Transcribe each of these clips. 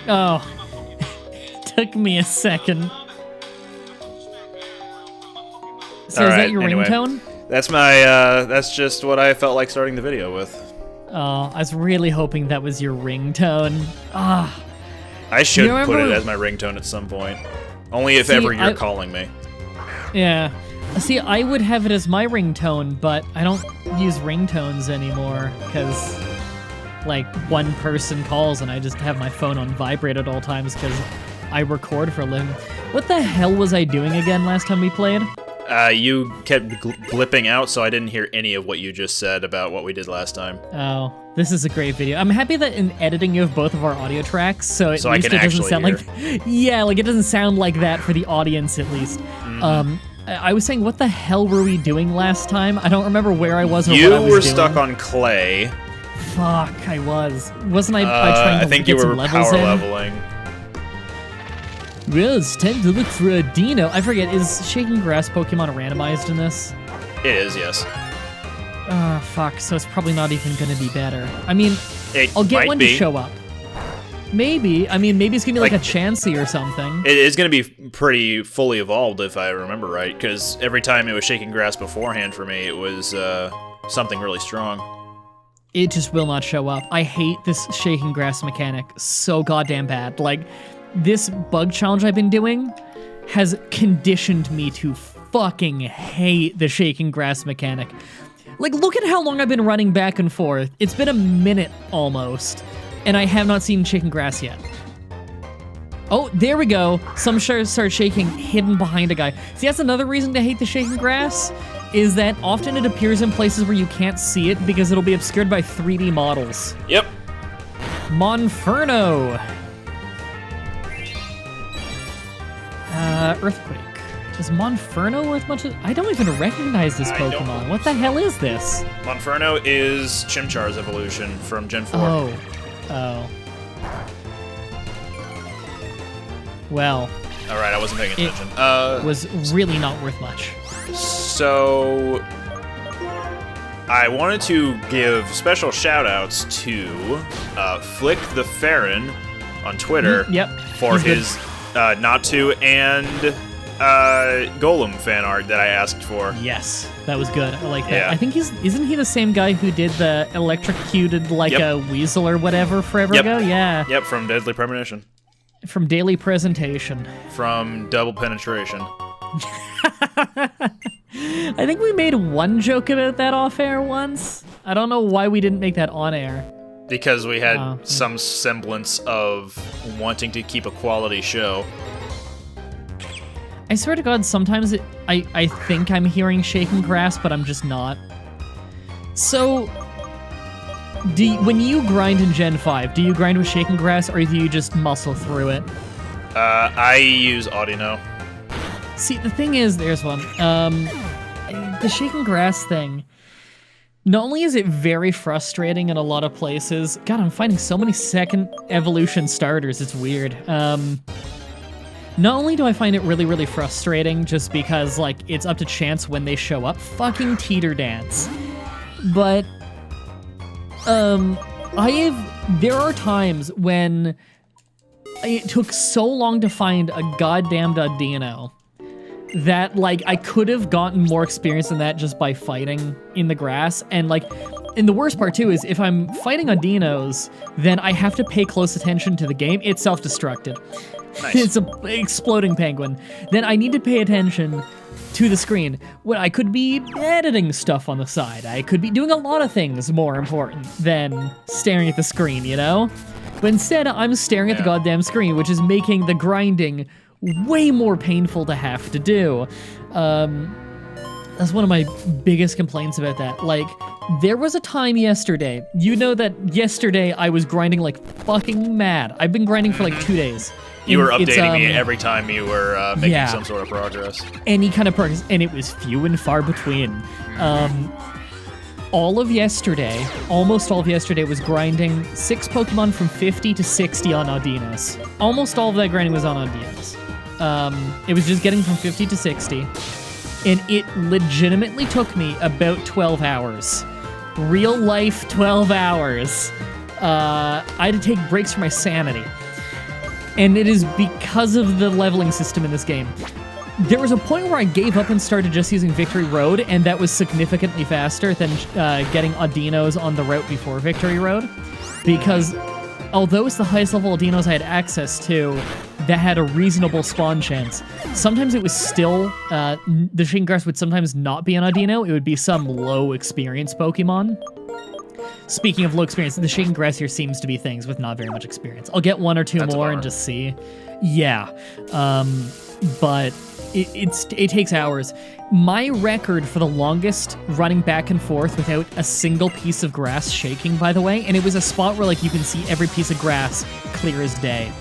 Oh, took me a second. So is that your ringtone? That's my, that's just what I felt like starting the video with. Oh, I was really hoping that was your ringtone. Ah. I should put it as my ringtone at some point. Only if ever you're calling me. Yeah. See, I would have it as my ringtone, but I don't use ringtones anymore, because, like, one person calls and I just have my phone on vibrate at all times because I record for a living. What the hell was I doing again last time we played? You kept blipping out, so I didn't hear any of what you just said about what we did last time. Oh, this is a great video. I'm happy that in editing you have both of our audio tracks, so at least it doesn't sound like... Yeah, like, it doesn't sound like that for the audience, at least. Mm-hmm. I was saying, what the hell were we doing last time? I don't remember where I was or what I was doing. You were stuck on clay. Fuck, I was. Wasn't I trying to get some levels in? I think you were power leveling. Well, it's time to look for a dino. I forget, is Shaking Grass Pokemon randomized in this? It is, yes. Fuck, so it's probably not even gonna be better. I mean, I'll get one to show up. Maybe. I mean, maybe it's gonna be like a Chansey or something. It is gonna be pretty fully evolved, if I remember right, because every time it was Shaking Grass beforehand for me, it was something really strong. It just will not show up. I hate this Shaking Grass mechanic so goddamn bad. Like, this bug challenge I've been doing has conditioned me to fucking hate the Shaking Grass mechanic. Like, look at how long I've been running back and forth. It's been a minute almost, and I have not seen Shaking Grass yet. Oh, there we go. Some start shaking hidden behind a guy. See, that's another reason to hate the Shaking Grass, is that often it appears in places where you can't see it because it'll be obscured by 3D models. Yep. Monferno. Earthquake. Is Monferno worth much? I don't even recognize this Pokemon. What the hell is this? Monferno is Chimchar's evolution from Gen 4. Oh. Well. Alright, I wasn't paying attention. Was really not worth much. So, I wanted to give special shout-outs to Flick the Farron on Twitter for his Natu and Golem fan art that I asked for. Yes, that was good. I like that. Yeah. I think isn't he the same guy who did the electrocuted like a weasel or whatever forever ago? Yeah. Yep, from Deadly Premonition. From Daily Presentation. From Double Penetration. I think we made one joke about that off air once. I don't know why we didn't make that on air. Because we had some semblance of wanting to keep a quality show. I swear to God, sometimes I think I'm hearing Shaking Grass, but I'm just not. So, when you grind in Gen 5, do you grind with Shaking Grass, or do you just muscle through it? I use Audino. See, the thing is, there's one. The Shaking Grass thing, not only is it very frustrating in a lot of places, God, I'm finding so many second evolution starters, it's weird. Not only do I find it really, really frustrating just because, like, it's up to chance when they show up, fucking Teeter Dance, but, there are times when it took so long to find a goddamn Audino that, like, I could have gotten more experience than that just by fighting in the grass, and, like, and the worst part, too, is if I'm fighting Audinos, then I have to pay close attention to the game. It's self-destructed. Nice. It's an exploding penguin. Then I need to pay attention to the screen. Well, I could be editing stuff on the side. I could be doing a lot of things more important than staring at the screen, you know? But instead, I'm staring at the goddamn screen, which is making the grinding way more painful to have to do. That's one of my biggest complaints about that. Like, there was a time yesterday, you know that yesterday I was grinding like fucking mad. I've been grinding for like 2 days. You were updating me every time you were making some sort of progress. Any kind of progress, and it was few and far between. All of yesterday, almost all of yesterday, was grinding 6 Pokemon from 50 to 60 on Audinos. Almost all of that grinding was on Audinos. It was just getting from 50 to 60, and it legitimately took me about 12 hours. Real life 12 hours. I had to take breaks for my sanity. And it is because of the leveling system in this game. There was a point where I gave up and started just using Victory Road, and that was significantly faster than getting Audinos on the route before Victory Road. Because although it's the highest level Audinos I had access to, that had a reasonable spawn chance. Sometimes it was still, the Shaking Grass would sometimes not be an Audino, it would be some low experience Pokemon. Speaking of low experience, the Shaking Grass here seems to be things with not very much experience. I'll get one or two more and just see. Yeah, but it takes hours. My record for the longest running back and forth without a single piece of grass shaking, by the way, and it was a spot where like you can see every piece of grass clear as day.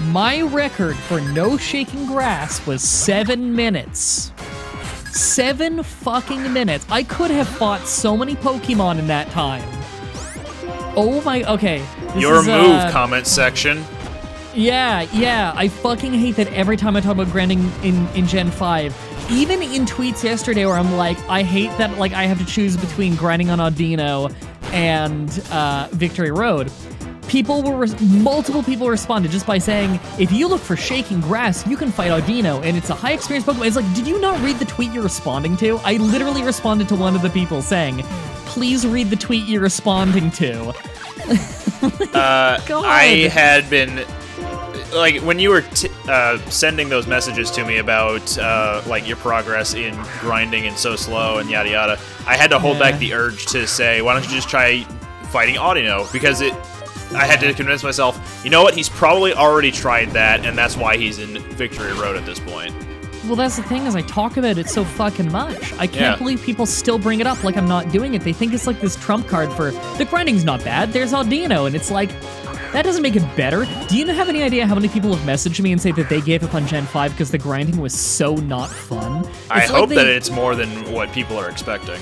My record for no shaking grass was 7 minutes. 7 fucking minutes. I could have fought so many Pokemon in that time. Oh my, okay. Your move, comment section. Yeah, I fucking hate that every time I talk about grinding in Gen 5. Even in tweets yesterday where I'm like, I hate that like I have to choose between grinding on Audino and Victory Road. Multiple people responded just by saying, if you look for Shaking Grass, you can fight Audino, and it's a high experience Pokemon. It's like, did you not read the tweet you're responding to? I literally responded to one of the people saying, please read the tweet you're responding to. I had been, like, when you were sending those messages to me about, like, your progress in grinding and so slow and yada yada, I had to hold back the urge to say, why don't you just try fighting Audino? Because I had to convince myself, you know what, he's probably already tried that, and that's why he's in Victory Road at this point. Well, that's the thing, is I talk about it so fucking much. I can't believe people still bring it up like I'm not doing it. They think it's like this trump card for, the grinding's not bad, there's Audino, and it's like, that doesn't make it better. Do you have any idea how many people have messaged me and say that they gave up on Gen 5 because the grinding was so not fun? I hope that it's more than what people are expecting.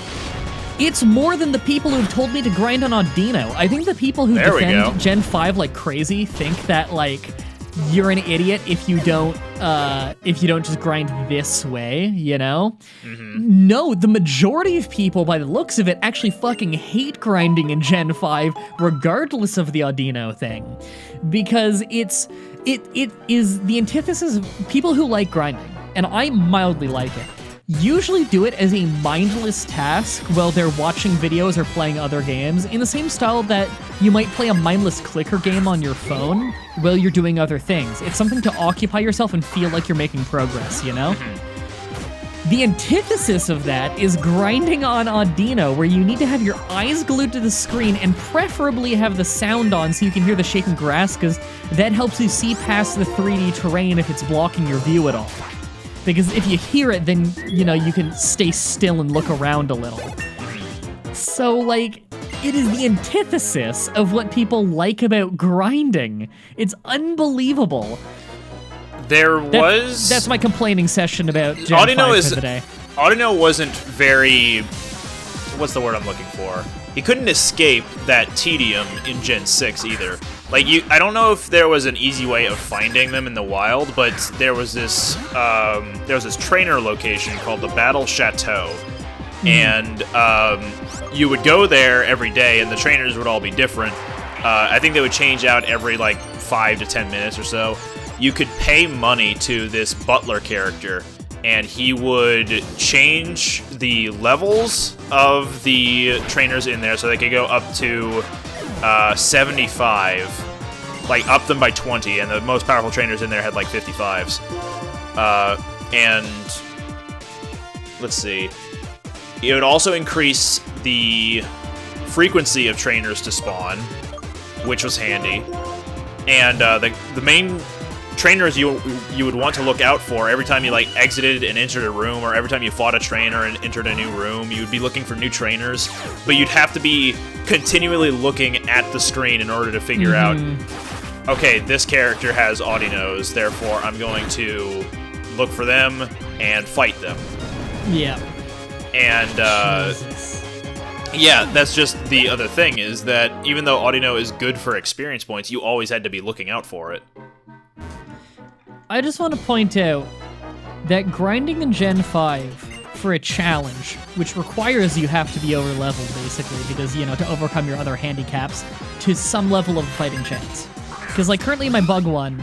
It's more than the people who've told me to grind on Audino. I think the people who defend Gen 5 like crazy think that, like, you're an idiot if you don't just grind this way, you know? Mm-hmm. No, the majority of people, by the looks of it, actually fucking hate grinding in Gen 5, regardless of the Audino thing. Because it is the antithesis of people who like grinding, and I mildly like it, usually do it as a mindless task while they're watching videos or playing other games, in the same style that you might play a mindless clicker game on your phone while you're doing other things. It's something to occupy yourself and feel like you're making progress, you know? The antithesis of that is grinding on Audino, where you need to have your eyes glued to the screen and preferably have the sound on so you can hear the shaking grass, because that helps you see past the 3D terrain if it's blocking your view at all. Because if you hear it, then, you know, you can stay still and look around a little. So, like, it is the antithesis of what people like about grinding. It's unbelievable. That's my complaining session about Gen 5 for the day. Audino wasn't very... What's the word I'm looking for? He couldn't escape that tedium in Gen 6 either. Like, I don't know if there was an easy way of finding them in the wild, but there was this trainer location called the Battle Chateau, and you would go there every day, and the trainers would all be different. I think they would change out every, like, 5 to 10 minutes or so. You could pay money to this butler character, and he would change the levels of the trainers in there so they could go up to 75, like up them by 20, and the most powerful trainers in there had like 55s. And let's see, it would also increase the frequency of trainers to spawn, which was handy. And the main trainers you would want to look out for every time you like exited and entered a room, or every time you fought a trainer and entered a new room, you would be looking for new trainers, but you'd have to be continually looking at the screen in order to figure out, okay, this character has Audinos, therefore I'm going to look for them and fight them. Yeah. And yeah, that's just the other thing, is that even though Audino is good for experience points, you always had to be looking out for it. I just want to point out that grinding in Gen 5 for a challenge, which requires you have to be over-leveled, basically, because, you know, to overcome your other handicaps, to some level of fighting chance. Because, like, currently in my bug one,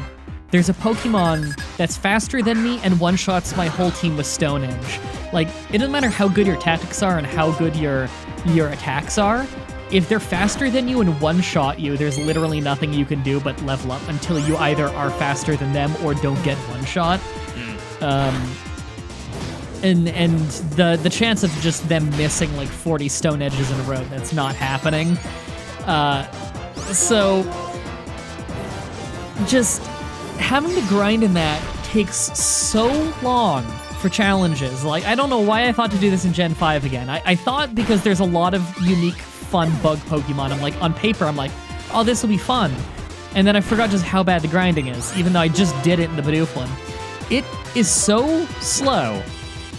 there's a Pokemon that's faster than me and one-shots my whole team with Stone Edge. Like, it doesn't matter how good your tactics are and how good your attacks are. If they're faster than you and one-shot you, there's literally nothing you can do but level up until you either are faster than them or don't get one-shot. And the chance of just them missing like 40 Stone Edges in a row, that's not happening. So just having to grind in that takes so long for challenges. Like, I don't know why I thought to do this in Gen 5 again. I thought because there's a lot of unique, fun bug Pokemon. I'm like, on paper, I'm like, oh, this will be fun. And then I forgot just how bad the grinding is, even though I just did it in the Bidoof one. It is so slow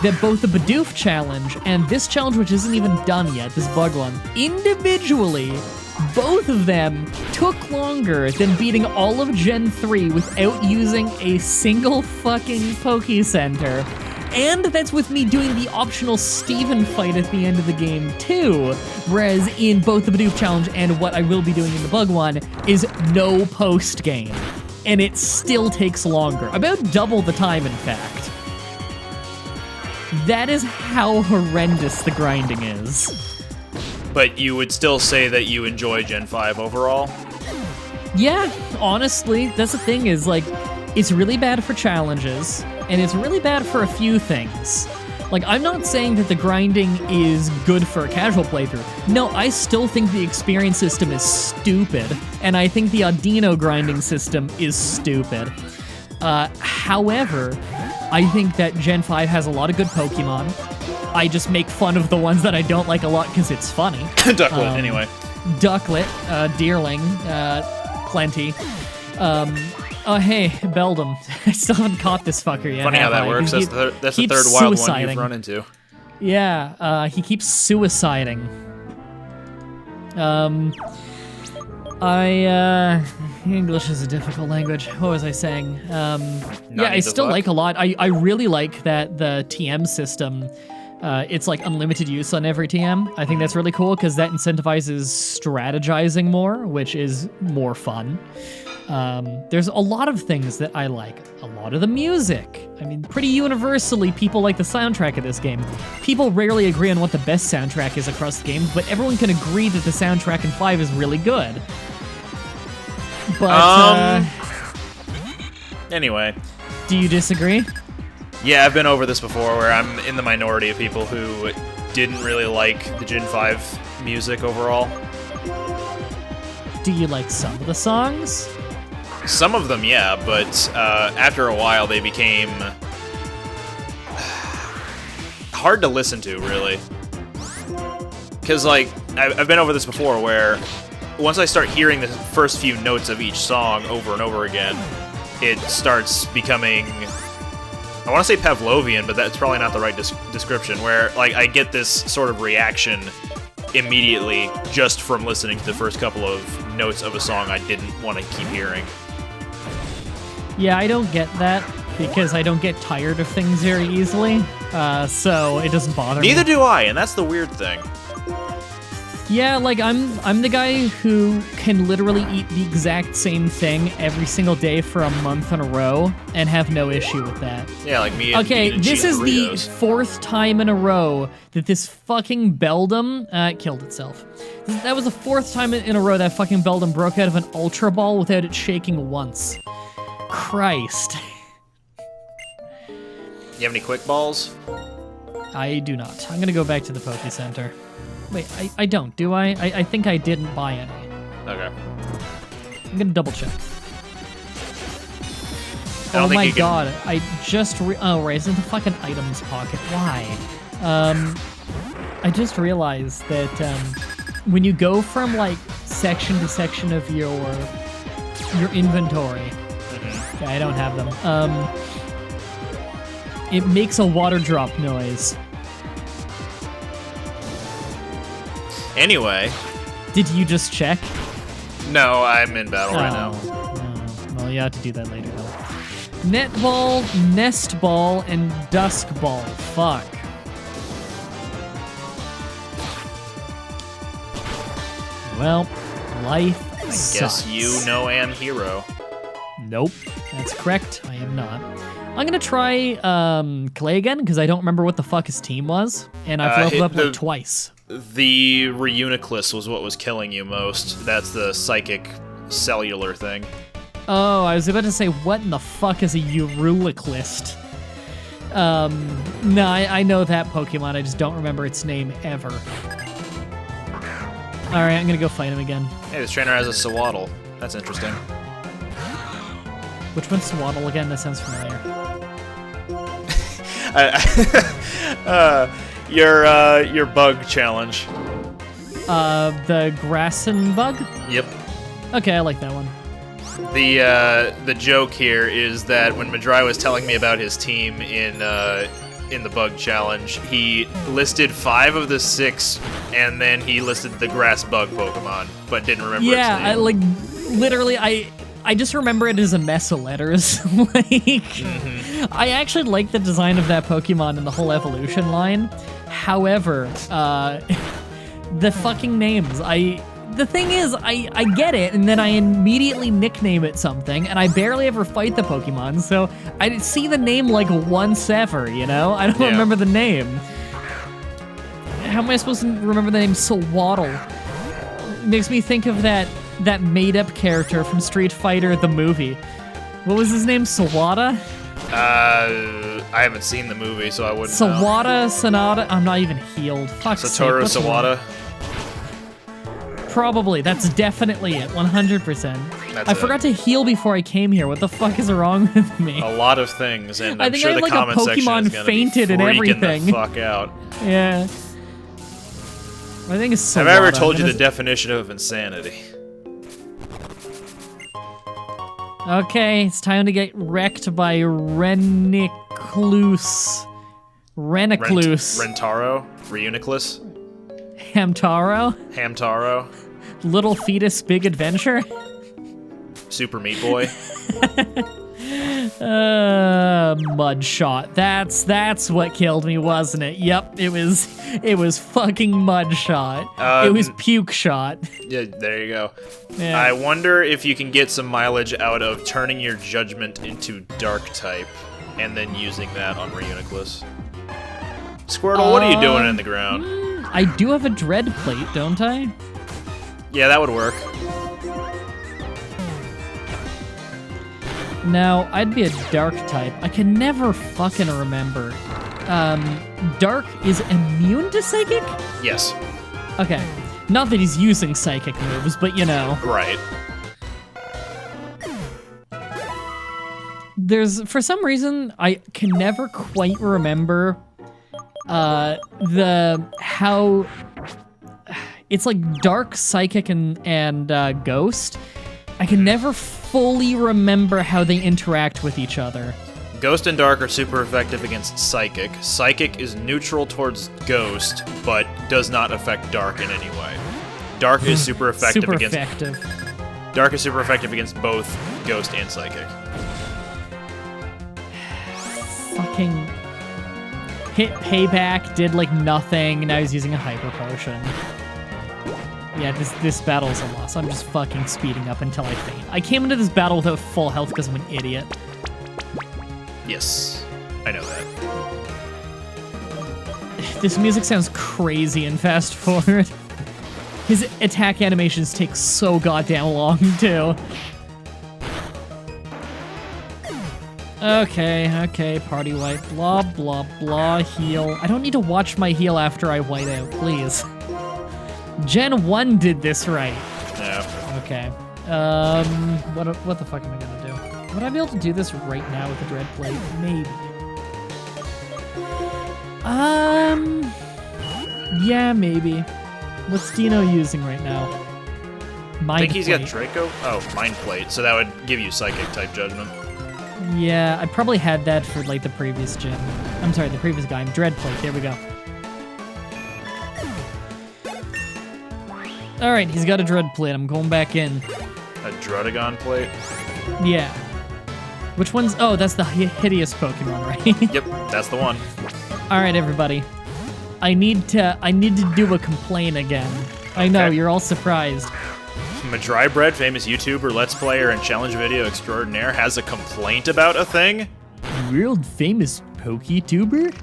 that both the Bidoof challenge and this challenge, which isn't even done yet, this bug one, individually, both of them took longer than beating all of Gen 3 without using a single fucking Poke Center. And that's with me doing the optional Steven fight at the end of the game, too. Whereas in both the Bidoof challenge and what I will be doing in the bug one is no post-game. And it still takes longer. About double the time, in fact. That is how horrendous the grinding is. But you would still say that you enjoy Gen 5 overall? Yeah, honestly, that's the thing is, like, it's really bad for challenges, and it's really bad for a few things. Like, I'm not saying that the grinding is good for a casual playthrough. No, I still think the experience system is stupid, and I think the Audino grinding system is stupid. However, I think that Gen 5 has a lot of good Pokemon. I just make fun of the ones that I don't like a lot because it's funny. Ducklet, anyway. Ducklet, Deerling, plenty. Oh, hey, Beldum. I still haven't caught this fucker yet. Funny how that works. That's the third wild one you've run into. Yeah, he keeps suiciding. English is a difficult language. What was I saying? Yeah, I still like a lot. I really like that the TM system, it's like unlimited use on every TM. I think that's really cool because that incentivizes strategizing more, which is more fun. There's a lot of things that I like. A lot of the music. I mean, pretty universally, people like the soundtrack of this game. People rarely agree on what the best soundtrack is across the game, but everyone can agree that the soundtrack in 5 is really good. But, Anyway. Do you disagree? Yeah, I've been over this before, where I'm in the minority of people who didn't really like the Gen 5 music overall. Do you like some of the songs? Some of them, yeah, but after a while they became hard to listen to, really. Because, like, I've been over this before, where once I start hearing the first few notes of each song over and over again, it starts becoming, I want to say Pavlovian, but that's probably not the right description, where, like, I get this sort of reaction immediately just from listening to the first couple of notes of a song I didn't want to keep hearing. Yeah, I don't get that, because I don't get tired of things very easily, so it doesn't bother me. Neither do I, and that's the weird thing. Yeah, like, I'm the guy who can literally eat the exact same thing every single day for a month in a row and have no issue with that. Yeah, like me and Okay, this is the Doritos. 4th time in a row that this fucking Beldum killed itself. That was the 4th time in a row that fucking Beldum broke out of an Ultra Ball without it shaking once. Christ. You have any quick balls? I do not. I'm gonna go back to the Poke Center. Wait, I don't, do I? I think I didn't buy any. Okay. I'm gonna double check. Oh my god, I just oh, right, it's in the fucking items pocket. Why? I just realized that when you go from, like, section to section of your inventory, yeah, I don't have them, it makes a water drop noise. Anyway. Did you just check? No, I'm in battle right now. No. Well, you have to do that later, though. Netball, Nest Ball, and Dusk Ball. Fuck. Well, life sucks. Guess you know am hero. Nope. That's correct. I am not. I'm gonna try Clay again because I don't remember what the fuck his team was, and I've leveled up like twice. The Reuniclus was what was killing you most. That's the psychic cellular thing. Oh, I was about to say, what in the fuck is a Euruliclist? No, I know that Pokemon, I just don't remember its name ever. Alright, I'm gonna go fight him again. Hey, this trainer has a Sawaddle. That's interesting. Which one's Sawaddle again? That sounds familiar. Your bug challenge. The Grassin bug? Yep. Okay, I like that one. The joke here is that when mah-dry was telling me about his team in the bug challenge, he listed 5 of the 6, and then he listed the grass bug Pokemon, but didn't remember its name. Literally, I just remember it as a mess of letters. I actually like the design of that Pokemon and the whole evolution line. However, the fucking names, the thing is, I get it, and then I immediately nickname it something, and I barely ever fight the Pokemon, so I see the name like once ever, you know? I don't remember the name. How am I supposed to remember the name Sawaddle? It makes me think of that made-up character from Street Fighter, the movie. What was his name, Sawada? I haven't seen the movie, so I wouldn't know. Sawada, Sonata, I'm not even healed. Fuck's Satoru Sawada? Probably. That's definitely it. 100%. I forgot to heal before I came here. What the fuck is wrong with me? A lot of things, and I'm think sure I have the like comment a section Pokemon is gonna fainted be and everything. The fuck out. Yeah. I think it's Sawada. Have I ever told you the definition of insanity? Okay, it's time to get wrecked by Reniclus. Rentaro? Reuniclus? Hamtaro? Little Fetus Big Adventure? Super Meat Boy? Mud Shot. That's what killed me, wasn't it? Yep, it was fucking Mud Shot. It was Puke Shot. Yeah, there you go. Yeah. I wonder if you can get some mileage out of turning your Judgment into Dark type and then using that on Reuniclus. Squirtle, what are you doing in the ground? I do have a Dread Plate, don't I? Yeah, that would work. Now, I'd be a Dark type. I can never fucking remember. Dark is immune to Psychic? Yes. Okay. Not that he's using Psychic moves, but you know. Right. For some reason, I can never quite remember how it's like Dark, Psychic, and Ghost. I can never fully remember how they interact with each other. Ghost and Dark are super effective against Psychic. Psychic is neutral towards Ghost, but does not affect Dark in any way. Dark is super effective Dark is super effective against both Ghost and Psychic. Fucking hit Payback, did like nothing, now he's using a Hyper Potion. Yeah, this battle's a loss. I'm just fucking speeding up until I faint. I came into this battle without full health because I'm an idiot. Yes, I know that. This music sounds crazy in Fast Forward. His attack animations take so goddamn long, too. Okay, party wipe. Blah, blah, blah, heal. I don't need to watch my heal after I white out, please. Gen 1 did this right. Yeah. Okay. What the fuck am I gonna do? Would I be able to do this right now with the Dread Plate? Maybe. Yeah, maybe. What's Dino using right now? I think he's got Draco? Oh, Mind Plate, so that would give you Psychic type Judgment. Yeah, I probably had that for like the previous gen. I'm sorry, the previous guy. Dread Plate, there we go. Alright, he's got a Dread Plate. I'm going back in. A Drudagon Plate? Yeah. Which one's... Oh, that's the hideous Pokemon, right? Yep, that's the one. Alright, everybody. I need to do a complaint again. I know, you're all surprised. mah-dry-bread, famous YouTuber, Let's Player, and challenge video extraordinaire, has a complaint about a thing? World famous PokeTuber?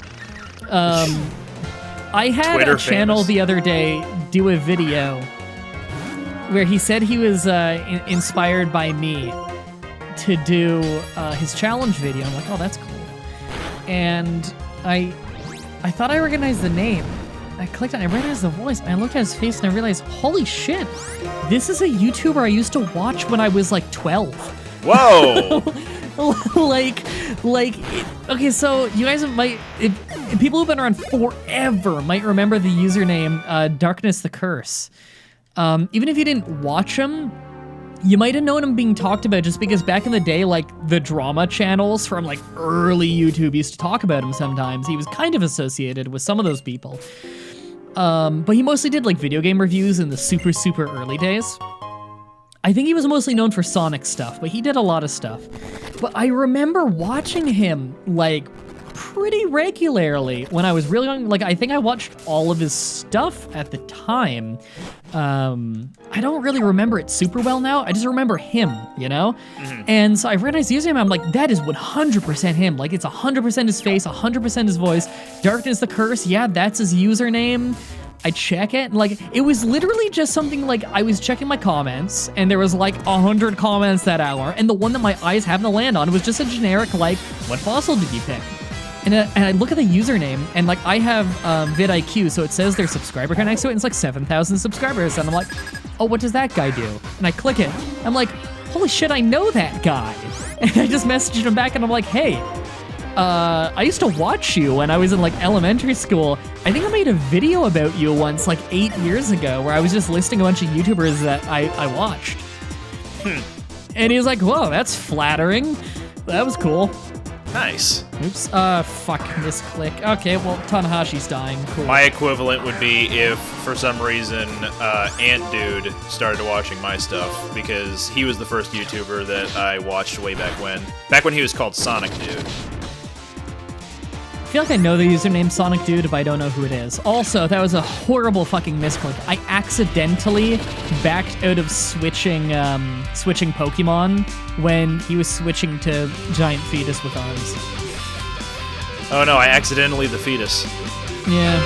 I had Twitter a channel famous. the other day do a video where he said he was inspired by me to do his challenge video. I'm like, oh, that's cool. And I thought I recognized the name. I clicked on it, I recognized the voice, and I looked at his face and I realized, holy shit, this is a YouTuber I used to watch when I was like 12. Whoa! Okay, so you guys might, if people who've been around forever might remember the username Darkness the Curse. Even if you didn't watch him, you might have known him being talked about just because back in the day, like, the drama channels from, like, early YouTube used to talk about him sometimes. He was kind of associated with some of those people. But he mostly did, like, video game reviews in the super, super early days. I think he was mostly known for Sonic stuff, but he did a lot of stuff. But I remember watching him, like, pretty regularly when I was really young. Like, I think I watched all of his stuff at the time. I don't really remember it super well now. I just remember him, you know? Mm-hmm. And so I recognized the username, I'm like, that is 100% him. Like, it's 100% his face, 100% his voice. Darkness the Curse, yeah, that's his username. I check it, and like, it was literally just something like, I was checking my comments, and there was like 100 comments that hour, and the one that my eyes happened to land on was just a generic, like, what fossil did you pick? And I look at the username, and like, I have vidIQ, so it says their subscriber count next to it, and it's like 7,000 subscribers, and I'm like, oh, what does that guy do? And I click it, I'm like, holy shit, I know that guy. And I just messaged him back, and I'm like, hey, I used to watch you when I was in like elementary school. I think I made a video about you once, like 8 years ago, where I was just listing a bunch of YouTubers that I watched. And he was like, whoa, that's flattering. That was cool. Nice. Oops. Fuck, misclick. Okay, well, Tanahashi's dying. Cool. My equivalent would be if, for some reason, Ant Dude started watching my stuff, because he was the first YouTuber that I watched way back when. Back when he was called Sonic Dude. I feel like I know the username Sonic Dude, but I don't know who it is. Also, that was a horrible fucking misclick. I accidentally backed out of switching Pokemon when he was switching to Giant Fetus with arms. Oh no, I accidentally the fetus. Yeah.